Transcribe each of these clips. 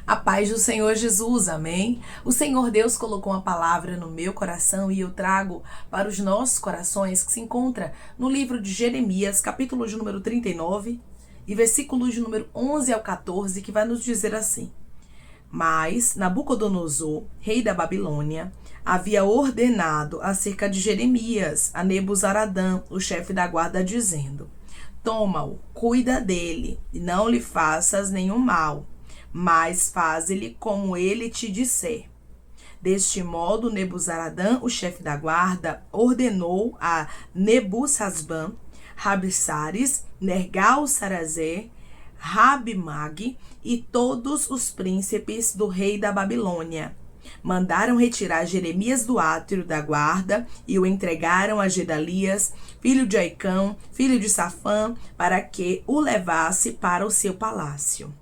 A paz do Senhor Jesus, amém? O Senhor Deus colocou uma palavra no meu coração e eu trago para os nossos corações, que se encontra no livro de Jeremias, capítulo de número 39 e versículos de número 11 ao 14, que vai nos dizer assim: Mas Nabucodonosor, rei da Babilônia, havia ordenado acerca de Jeremias a Nebuzaradã, o chefe da guarda, dizendo: Toma-o, cuida dele, e não lhe faças nenhum mal, mas faze-lhe como ele te disser. Deste modo, Nebuzaradã, o chefe da guarda, ordenou a Nebusazban, Rabsaris, Nergal-Sarezer, Rabimag e todos os príncipes do rei da Babilônia. Mandaram retirar Jeremias do átrio da guarda e o entregaram a Gedalias, filho de Aicão, filho de Safã, para que o levasse para o seu palácio.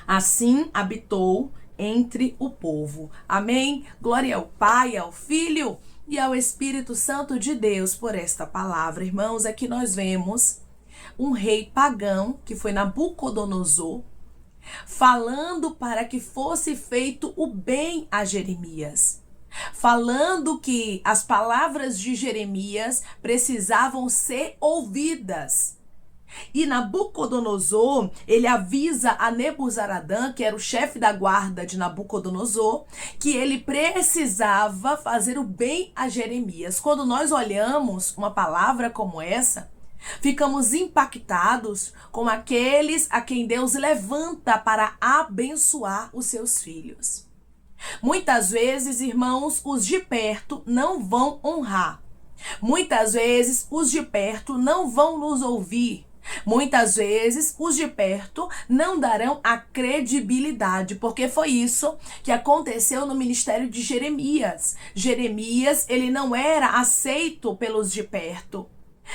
Assim habitou entre o povo. Amém? Glória ao Pai, ao Filho e ao Espírito Santo de Deus por esta palavra. Irmãos, aqui nós vemos um rei pagão, que foi Nabucodonosor, falando para que fosse feito o bem a Jeremias. Falando que as palavras de Jeremias precisavam ser ouvidas. E Nabucodonosor, ele avisa a Nebuzaradã, que era o chefe da guarda de Nabucodonosor, que ele precisava fazer o bem a Jeremias. Quando nós olhamos uma palavra como essa, ficamos impactados com aqueles a quem Deus levanta para abençoar os seus filhos. Muitas vezes, irmãos, os de perto não vão honrar. Muitas vezes, os de perto não vão nos ouvir. Muitas vezes, os de perto não darão a credibilidade, porque foi isso que aconteceu no ministério de Jeremias. Jeremias, ele não era aceito pelos de perto.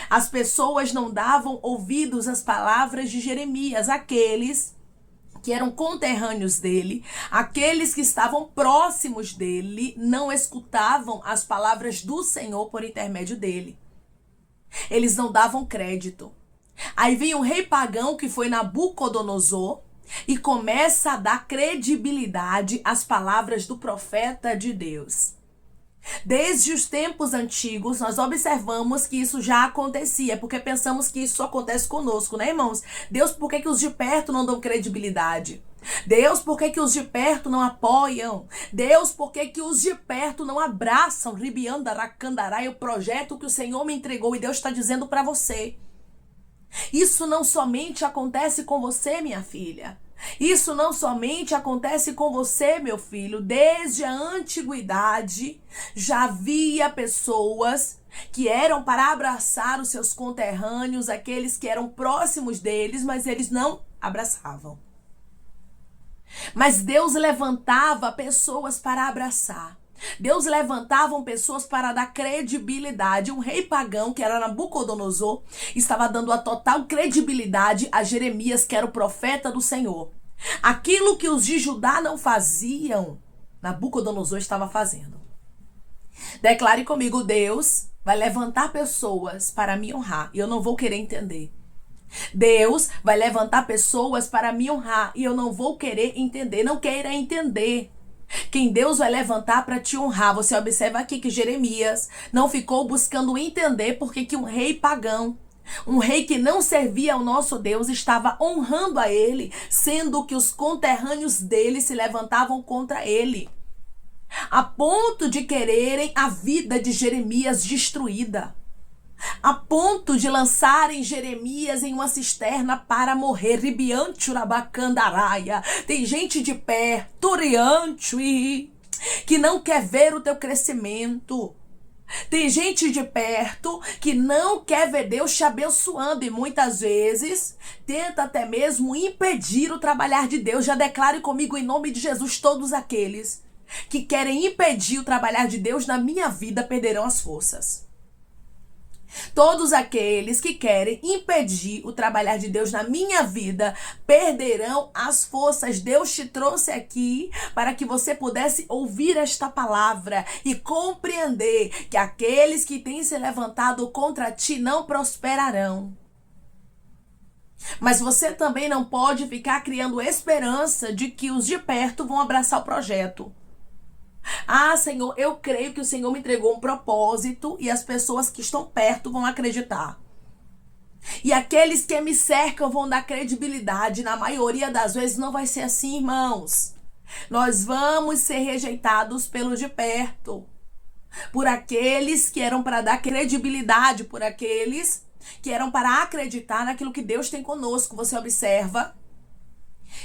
As pessoas não davam ouvidos às palavras de Jeremias, aqueles que eram conterrâneos dele, aqueles que estavam próximos dele, não escutavam as palavras do Senhor por intermédio dele. Eles não davam crédito. Aí vem um rei pagão, que foi Nabucodonosor, e começa a dar credibilidade às palavras do profeta de Deus. Desde os tempos antigos, nós observamos que isso já acontecia, porque pensamos que isso só acontece conosco, né, irmãos? Deus, por que os de perto não dão credibilidade? Deus, por que os de perto não apoiam? Deus, por que os de perto não abraçam Ribiandaracandarai, o projeto que o Senhor me entregou? E Deus está dizendo para você: isso não somente acontece com você, minha filha. Isso não somente acontece com você, meu filho. Desde a antiguidade já havia pessoas que eram para abraçar os seus conterrâneos, aqueles que eram próximos deles, mas eles não abraçavam. Mas Deus levantava pessoas para abraçar. Deus levantava pessoas para dar credibilidade. Um rei pagão, que era Nabucodonosor, estava dando a total credibilidade a Jeremias, que era o profeta do Senhor. Aquilo que os de Judá não faziam, Nabucodonosor estava fazendo. Declare comigo: Deus vai levantar pessoas para me honrar e eu não vou querer entender. Deus vai levantar pessoas para me honrar e eu não vou querer entender. Não queira entender. Quem Deus vai levantar para te honrar. Você observa aqui que Jeremias não ficou buscando entender porque que um rei pagão, um rei que não servia ao nosso Deus, estava honrando a ele, sendo que os conterrâneos dele se levantavam contra ele, a ponto de quererem a vida de Jeremias destruída, a ponto de lançarem Jeremias em uma cisterna para morrer. Ribianchurabacandaraia. Tem gente de pé, Turianchui, que não quer ver o teu crescimento. Tem gente de perto que não quer ver Deus te abençoando e muitas vezes tenta até mesmo impedir o trabalhar de Deus. Já declare comigo em nome de Jesus: todos aqueles que querem impedir o trabalhar de Deus na minha vida perderão as forças. Todos aqueles que querem impedir o trabalhar de Deus na minha vida perderão as forças. Deus te trouxe aqui para que você pudesse ouvir esta palavra e compreender que aqueles que têm se levantado contra ti não prosperarão. Mas você também não pode ficar criando esperança de que os de perto vão abraçar o projeto. Ah, Senhor, eu creio que o Senhor me entregou um propósito e as pessoas que estão perto vão acreditar. E aqueles que me cercam vão dar credibilidade. Na maioria das vezes não vai ser assim, irmãos. Nós vamos ser rejeitados pelos de perto. Por aqueles que eram para dar credibilidade, por aqueles que eram para acreditar naquilo que Deus tem conosco. Você observa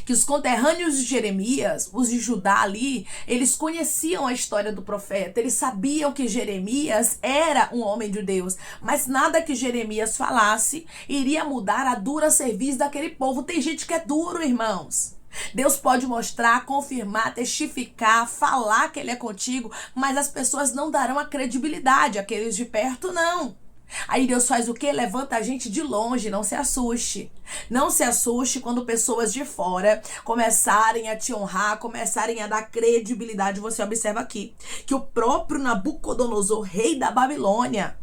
que os conterrâneos de Jeremias, os de Judá ali, eles conheciam a história do profeta, eles sabiam que Jeremias era um homem de Deus, mas nada que Jeremias falasse iria mudar a dura cerviz daquele povo. Tem gente que é duro, irmãos. Deus pode mostrar, confirmar, testificar, falar que ele é contigo, mas as pessoas não darão a credibilidade, aqueles de perto não. Aí Deus faz o quê? Levanta a gente de longe. Não se assuste. Não se assuste quando pessoas de fora começarem a te honrar, começarem a dar credibilidade. Você observa aqui que o próprio Nabucodonosor, rei da Babilônia,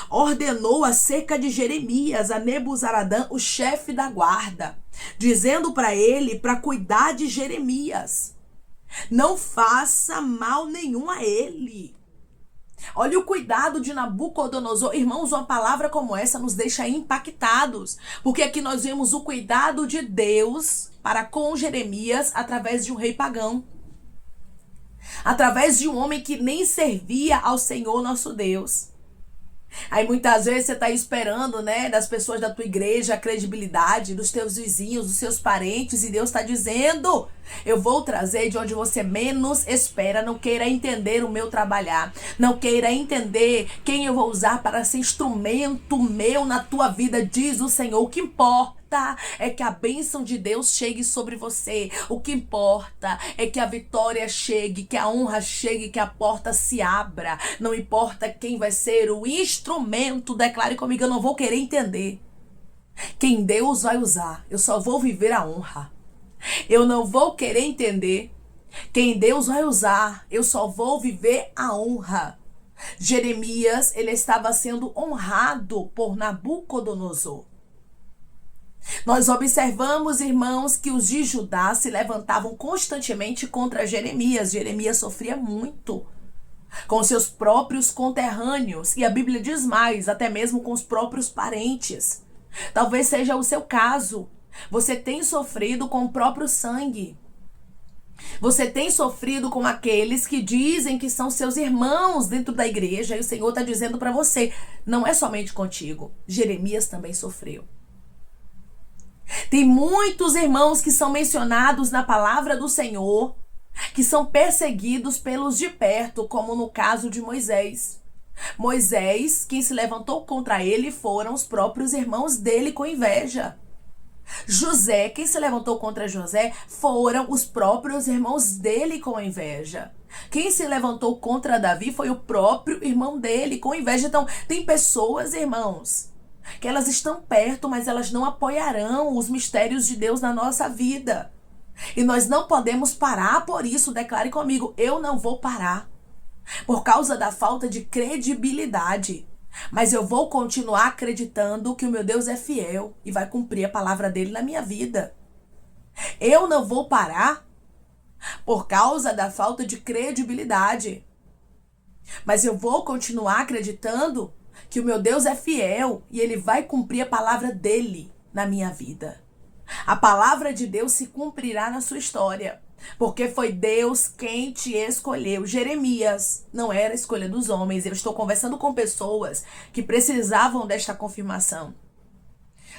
ordenou acerca de Jeremias a Nebuzaradã, o chefe da guarda, dizendo para ele para cuidar de Jeremias. Não faça mal nenhum a ele. Olha o cuidado de Nabucodonosor. Irmãos, uma palavra como essa nos deixa impactados. Porque aqui nós vemos o cuidado de Deus para com Jeremias através de um rei pagão. Através de um homem que nem servia ao Senhor nosso Deus. Aí muitas vezes você está esperando, né, das pessoas da tua igreja, a credibilidade, dos teus vizinhos, dos seus parentes, e Deus está dizendo: eu vou trazer de onde você menos espera. Não queira entender o meu trabalhar, não queira entender quem eu vou usar para ser instrumento meu na tua vida, diz o Senhor. O que importa é que a bênção de Deus chegue sobre você. O que importa é que a vitória chegue, que a honra chegue, que a porta se abra. Não importa quem vai ser o instrumento. Declare comigo: eu não vou querer entender quem Deus vai usar. Eu só vou viver a honra. Eu não vou querer entender quem Deus vai usar. Eu só vou viver a honra. Jeremias, ele estava sendo honrado por Nabucodonosor. Nós observamos, irmãos, que os de Judá se levantavam constantemente contra Jeremias. Jeremias sofria muito com seus próprios conterrâneos. E a Bíblia diz mais, até mesmo com os próprios parentes. Talvez seja o seu caso. Você tem sofrido com o próprio sangue. Você tem sofrido com aqueles que dizem que são seus irmãos dentro da igreja. E o Senhor está dizendo para você: não é somente contigo. Jeremias também sofreu. Tem muitos irmãos que são mencionados na palavra do Senhor, que são perseguidos pelos de perto, como no caso de Moisés. Moisés, quem se levantou contra ele foram os próprios irmãos dele com inveja. José, quem se levantou contra José foram os próprios irmãos dele com inveja. Quem se levantou contra Davi foi o próprio irmão dele com inveja. Então, tem pessoas, irmãos, que elas estão perto, mas elas não apoiarão os mistérios de Deus na nossa vida. E nós não podemos parar por isso. Declare comigo: eu não vou parar por causa da falta de credibilidade. Mas eu vou continuar acreditando que o meu Deus é fiel e vai cumprir a palavra dele na minha vida. Eu não vou parar por causa da falta de credibilidade. Mas eu vou continuar acreditando que o meu Deus é fiel e ele vai cumprir a palavra dele na minha vida. A palavra de Deus se cumprirá na sua história, porque foi Deus quem te escolheu. Jeremias não era a escolha dos homens. Eu estou conversando com pessoas que precisavam desta confirmação,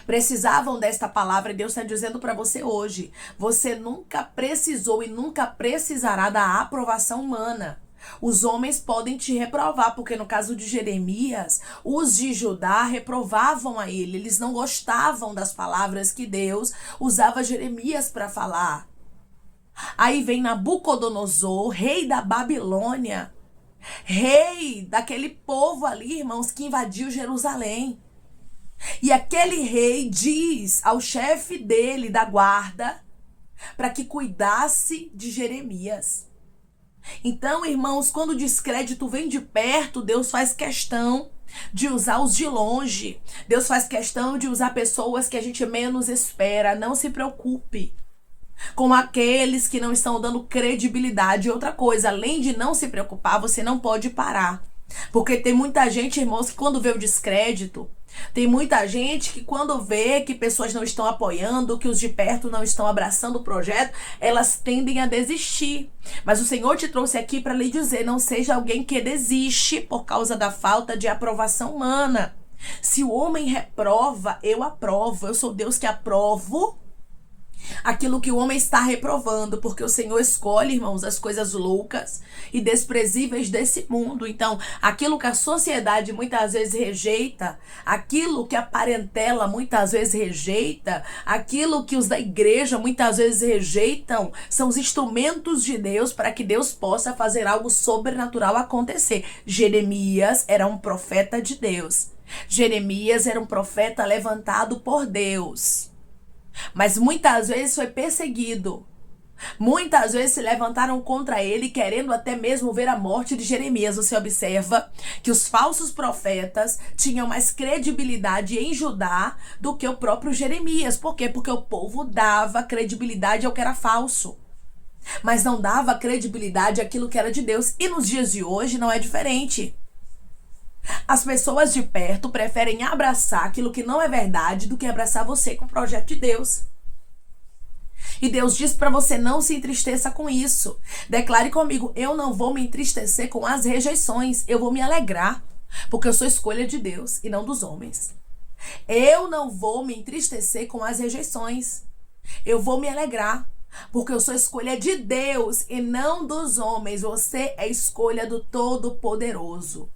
precisavam desta palavra, e Deus está dizendo para você hoje: você nunca precisou e nunca precisará da aprovação humana. Os homens podem te reprovar, porque no caso de Jeremias, os de Judá reprovavam a ele. Eles não gostavam das palavras que Deus usava Jeremias para falar. Aí vem Nabucodonosor, rei da Babilônia, rei daquele povo ali, irmãos, que invadiu Jerusalém. E aquele rei diz ao chefe dele, da guarda, para que cuidasse de Jeremias. Então, irmãos, quando o descrédito vem de perto, Deus faz questão de usar os de longe. Deus faz questão de usar pessoas que a gente menos espera. Não se preocupe com aqueles que não estão dando credibilidade. E outra coisa, além de não se preocupar, você não pode parar. Porque tem muita gente, irmãos, que quando vê o descrédito, tem muita gente que quando vê que pessoas não estão apoiando, que os de perto não estão abraçando o projeto, elas tendem a desistir. Mas o Senhor te trouxe aqui para lhe dizer, não seja alguém que desiste por causa da falta de aprovação humana. Se o homem reprova, eu aprovo. Eu sou Deus que aprovo aquilo que o homem está reprovando, porque o Senhor escolhe, irmãos, as coisas loucas e desprezíveis desse mundo. Então, aquilo que a sociedade muitas vezes rejeita, aquilo que a parentela muitas vezes rejeita, aquilo que os da igreja muitas vezes rejeitam, são os instrumentos de Deus para que Deus possa fazer algo sobrenatural acontecer. Jeremias era um profeta de Deus. Jeremias era um profeta levantado por Deus. Mas muitas vezes foi perseguido. Muitas vezes se levantaram contra ele, querendo até mesmo ver a morte de Jeremias. Você observa que os falsos profetas tinham mais credibilidade em Judá do que o próprio Jeremias. Por quê? Porque o povo dava credibilidade ao que era falso, mas não dava credibilidade àquilo que era de Deus. E nos dias de hoje não é diferente. As pessoas de perto preferem abraçar aquilo que não é verdade do que abraçar você com o projeto de Deus. E Deus diz para você, não se entristeça com isso. Declare comigo, eu não vou me entristecer com as rejeições, eu vou me alegrar, porque eu sou escolha de Deus e não dos homens. Eu não vou me entristecer com as rejeições, eu vou me alegrar, porque eu sou escolha de Deus e não dos homens. Você é escolha do Todo-Poderoso.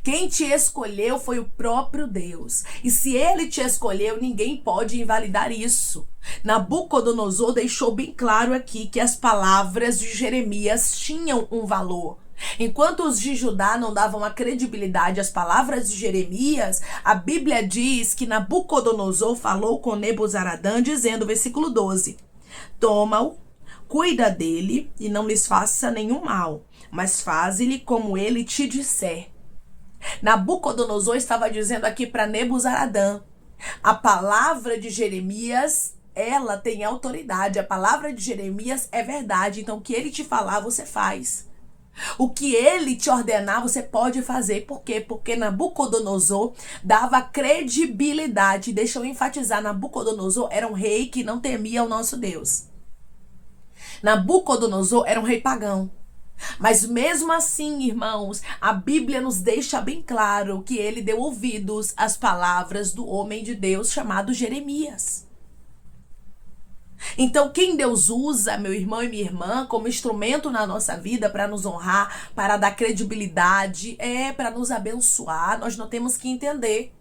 Quem te escolheu foi o próprio Deus. E se ele te escolheu, ninguém pode invalidar isso. Nabucodonosor deixou bem claro aqui que as palavras de Jeremias tinham um valor. Enquanto os de Judá não davam a credibilidade às palavras de Jeremias, a Bíblia diz que Nabucodonosor falou com Nebuzaradã, dizendo, versículo 12: toma-o, cuida dele e não lhes faça nenhum mal, mas faze-lhe como ele te disser. Nabucodonosor estava dizendo aqui para Nebuzaradã, a palavra de Jeremias, ela tem autoridade, a palavra de Jeremias é verdade, então o que ele te falar, você faz. O que ele te ordenar, você pode fazer. Por quê? Porque Nabucodonosor dava credibilidade. Deixa eu enfatizar, Nabucodonosor era um rei que não temia o nosso Deus. Nabucodonosor era um rei pagão. Mas mesmo assim, irmãos, a Bíblia nos deixa bem claro que ele deu ouvidos às palavras do homem de Deus chamado Jeremias. Então, quem Deus usa, meu irmão e minha irmã, como instrumento na nossa vida para nos honrar, para dar credibilidade, para nos abençoar, nós não temos que entender.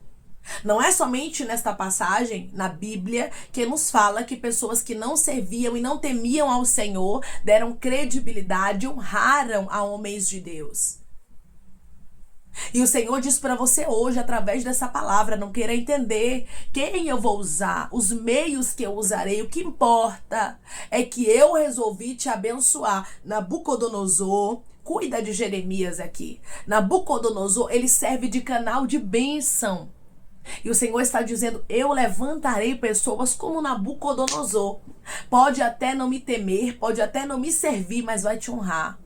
Não é somente nesta passagem, na Bíblia, que nos fala que pessoas que não serviam e não temiam ao Senhor deram credibilidade, honraram a homens de Deus. E o Senhor diz para você hoje, através dessa palavra, não queira entender quem eu vou usar, os meios que eu usarei. O que importa é que eu resolvi te abençoar. Nabucodonosor, cuida de Jeremias aqui. Nabucodonosor, ele serve de canal de bênção. E o Senhor está dizendo, eu levantarei pessoas como Nabucodonosor. Pode até não me temer, pode até não me servir, mas vai te honrar.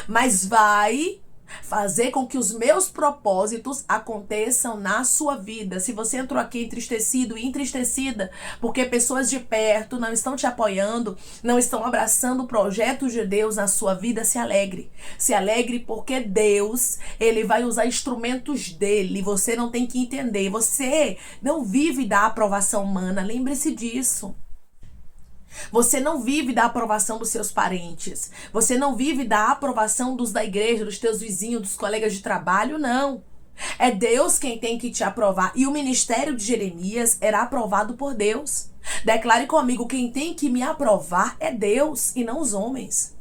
Mas vai fazer com que os meus propósitos aconteçam na sua vida. Se você entrou aqui entristecido e entristecida porque pessoas de perto não estão te apoiando, não estão abraçando o projeto de Deus na sua vida, se alegre. Se alegre porque Deus, ele vai usar instrumentos dele. Você não tem que entender. Você não vive da aprovação humana. Lembre-se disso. Você não vive da aprovação dos seus parentes. Você não vive da aprovação dos da igreja, dos teus vizinhos, dos colegas de trabalho, não. É Deus quem tem que te aprovar. E o ministério de Jeremias era aprovado por Deus. Declare comigo, quem tem que me aprovar é Deus e não os homens.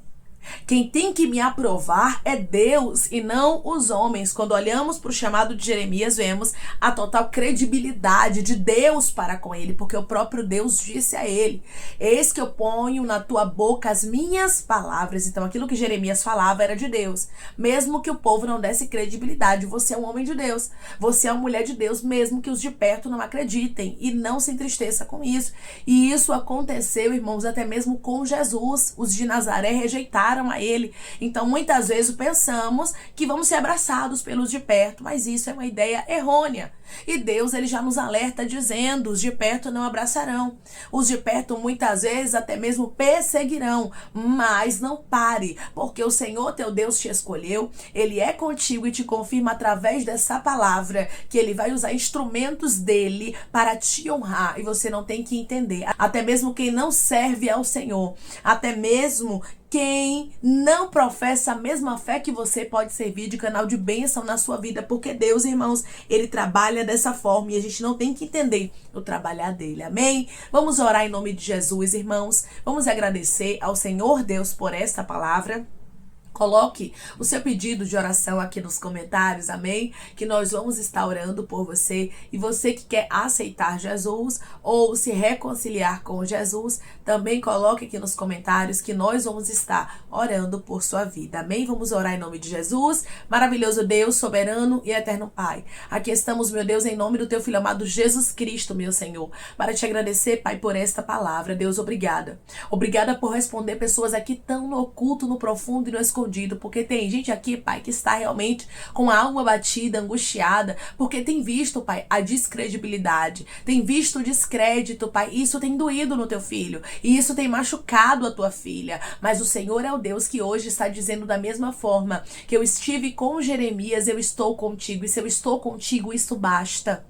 Quem tem que me aprovar é Deus e não os homens. Quando olhamos para o chamado de Jeremias, vemos a total credibilidade de Deus para com ele, porque o próprio Deus disse a ele: eis que eu ponho na tua boca as minhas palavras. Então aquilo que Jeremias falava era de Deus, mesmo que o povo não desse credibilidade. Você é um homem de Deus, você é uma mulher de Deus, mesmo que os de perto não acreditem, e não se entristeça com isso. E isso aconteceu, irmãos, até mesmo com Jesus. Os de Nazaré rejeitaram a ele. Então muitas vezes pensamos que vamos ser abraçados pelos de perto, mas isso é uma ideia errônea. E Deus, ele já nos alerta dizendo: os de perto não abraçarão, os de perto muitas vezes até mesmo perseguirão, mas não pare, porque o Senhor teu Deus te escolheu, ele é contigo e te confirma através dessa palavra que ele vai usar instrumentos dele para te honrar. E você não tem que entender, até mesmo quem não serve ao Senhor, até mesmo quem não professa a mesma fé que você, pode servir de canal de bênção na sua vida, porque Deus, irmãos, ele trabalha dessa forma e a gente não tem que entender o trabalhar dele, amém? Vamos orar em nome de Jesus, irmãos. Vamos agradecer ao Senhor Deus por esta palavra. Coloque o seu pedido de oração aqui nos comentários, amém? Que nós vamos estar orando por você. E você que quer aceitar Jesus ou se reconciliar com Jesus, também coloque aqui nos comentários que nós vamos estar orando por sua vida, amém? Vamos orar em nome de Jesus. Maravilhoso Deus, soberano e eterno Pai, aqui estamos, meu Deus, em nome do teu Filho amado Jesus Cristo, meu Senhor, para te agradecer, Pai, por esta palavra. Deus, obrigada. Obrigada por responder pessoas aqui tão no oculto, no profundo e no escondido, porque tem gente aqui, Pai, que está realmente com a alma batida, angustiada, porque tem visto, Pai, a descredibilidade, tem visto o descrédito, Pai. Isso tem doído no teu filho e isso tem machucado a tua filha, mas o Senhor é o Deus que hoje está dizendo da mesma forma que eu estive com Jeremias, eu estou contigo, e se eu estou contigo, isso basta.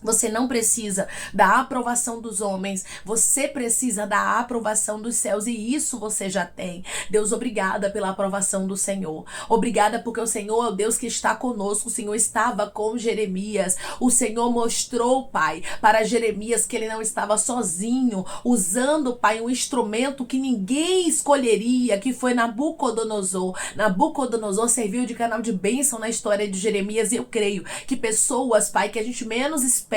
Você não precisa da aprovação dos homens, você precisa da aprovação dos céus, e isso você já tem. Deus, obrigada pela aprovação do Senhor. Obrigada porque o Senhor é o Deus que está conosco. O Senhor estava com Jeremias. O Senhor mostrou, Pai, para Jeremias que ele não estava sozinho, usando, Pai, um instrumento que ninguém escolheria, que foi Nabucodonosor. Nabucodonosor serviu de canal de bênção na história de Jeremias, e eu creio que pessoas, Pai, que a gente menos espera,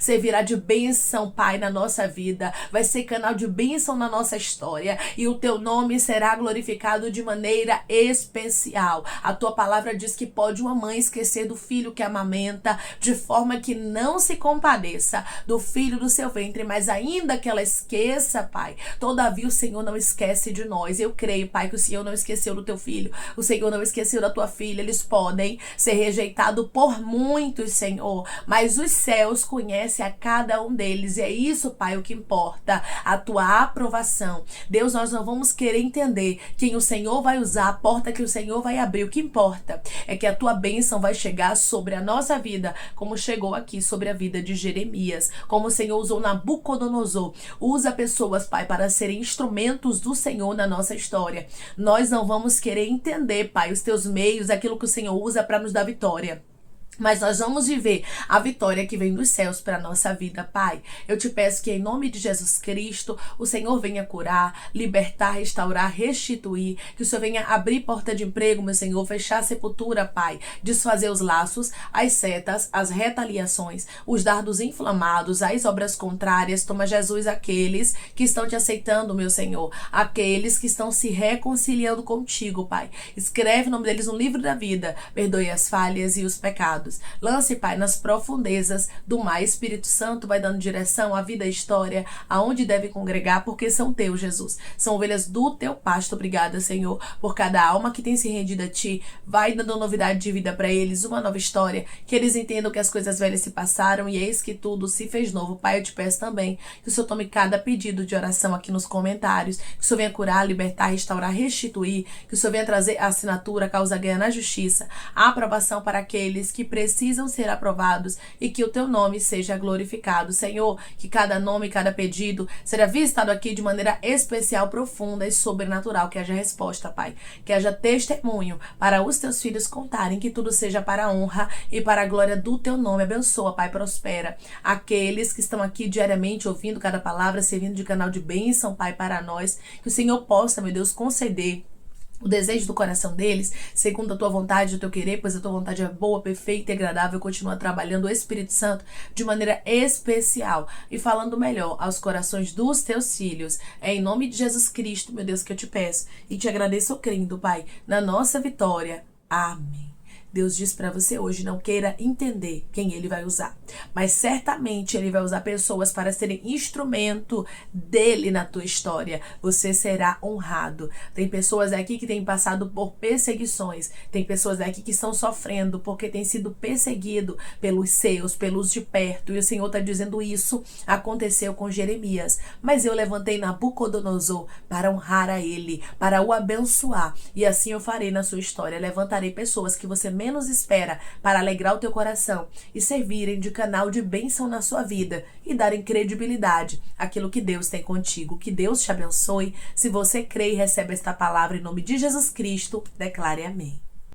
servirá de bênção, Pai, na nossa vida, vai ser canal de bênção na nossa história, e o teu nome será glorificado de maneira especial. A tua palavra diz que pode uma mãe esquecer do filho que amamenta, de forma que não se compadeça do filho do seu ventre, mas ainda que ela esqueça, Pai, todavia o Senhor não esquece de nós. Eu creio, Pai, que o Senhor não esqueceu do teu filho, o Senhor não esqueceu da tua filha. Eles podem ser rejeitados por muitos, Senhor, mas os céus conhece a cada um deles, e é isso, Pai, o que importa, a tua aprovação. Deus, nós não vamos querer entender quem o Senhor vai usar, a porta que o Senhor vai abrir. O que importa é que a tua bênção vai chegar sobre a nossa vida, como chegou aqui sobre a vida de Jeremias, como o Senhor usou Nabucodonosor. Usa pessoas, Pai, para serem instrumentos do Senhor na nossa história. Nós não vamos querer entender, Pai, os teus meios, aquilo que o Senhor usa para nos dar vitória, mas nós vamos viver a vitória que vem dos céus para a nossa vida, Pai. Eu te peço que em nome de Jesus Cristo, o Senhor venha curar, libertar, restaurar, restituir, que o Senhor venha abrir porta de emprego, meu Senhor, fechar a sepultura, Pai, desfazer os laços, as setas, as retaliações, os dardos inflamados, as obras contrárias. Toma, Jesus, aqueles que estão te aceitando, meu Senhor, aqueles que estão se reconciliando contigo, Pai. Escreve o nome deles no livro da vida, perdoe as falhas e os pecados. Lance, Pai, nas profundezas do mar. Espírito Santo vai dando direção à vida e história, aonde deve congregar, porque são teus, Jesus. São ovelhas do teu pasto. Obrigada, Senhor, por cada alma que tem se rendido a ti. Vai dando novidade de vida para eles, uma nova história, que eles entendam que as coisas velhas se passaram e eis que tudo se fez novo. Pai, eu te peço também que o Senhor tome cada pedido de oração aqui nos comentários, que o Senhor venha curar, libertar, restaurar, restituir, que o Senhor venha trazer a assinatura, a causa ganha na justiça, a aprovação para aqueles que precisam ser aprovados, e que o teu nome seja glorificado. Senhor, que cada nome, cada pedido será visitado aqui de maneira especial, profunda e sobrenatural, que haja resposta, Pai, que haja testemunho para os teus filhos contarem, que tudo seja para a honra e para a glória do teu nome. Abençoa, Pai, prospera aqueles que estão aqui diariamente ouvindo cada palavra, servindo de canal de bênção, Pai, para nós, que o Senhor possa, meu Deus, conceder o desejo do coração deles, segundo a tua vontade e o teu querer, pois a tua vontade é boa, perfeita e agradável. Continua trabalhando o Espírito Santo de maneira especial e falando melhor aos corações dos teus filhos. É em nome de Jesus Cristo, meu Deus, que eu te peço e te agradeço crendo, Pai, na nossa vitória. Amém. Deus diz para você hoje, não queira entender quem ele vai usar, mas certamente ele vai usar pessoas para serem instrumento dele na tua história. Você será honrado. Tem pessoas aqui que têm passado por perseguições, tem pessoas aqui que estão sofrendo porque têm sido perseguido pelos seus, pelos de perto, e o Senhor está dizendo isso aconteceu com Jeremias, mas eu levantei Nabucodonosor para honrar a ele, para o abençoar, e assim eu farei na sua história. Levantarei pessoas que você menos espera para alegrar o teu coração e servirem de canal de bênção na sua vida e darem credibilidade àquilo que Deus tem contigo. Que Deus te abençoe. Se você crê e recebe esta palavra em nome de Jesus Cristo, declare amém.